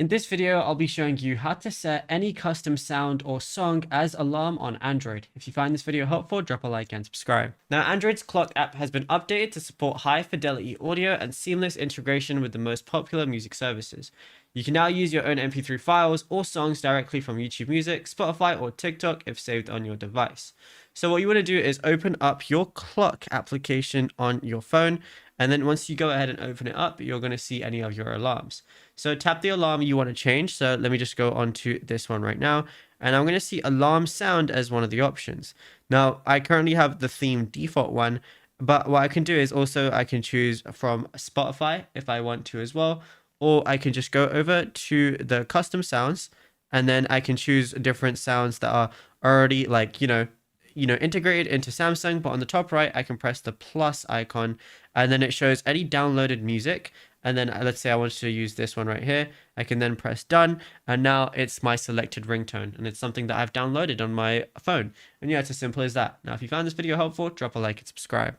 In this video, I'll be showing you how to set any custom sound or song as alarm on Android. If you find this video helpful, drop a like and subscribe. Now, Android's Clock app has been updated to support high fidelity audio and seamless integration with the most popular music services. You can now use your own MP3 files or songs directly from YouTube Music, Spotify, or TikTok if saved on your device. So what you want to do is open up your Clock application on your phone, and then once you go ahead and open it up, you're going to see any of your alarms. So tap the alarm you want to change. So let me just go on to this one right now. And I'm going to see alarm sound as one of the options. Now, I currently have the theme default one, but what I can do is also I can choose from Spotify if I want to as well, or I can just go over to the custom sounds, and then I can choose different sounds that are already integrated into Samsung. But on the top right, I can press the plus icon, and then it shows any downloaded music. And then let's say I wanted to use this one right here. I can then press done, and now it's my selected ringtone, and it's something that I've downloaded on my phone. And yeah, it's as simple as that. Now, if you found this video helpful, drop a like and subscribe.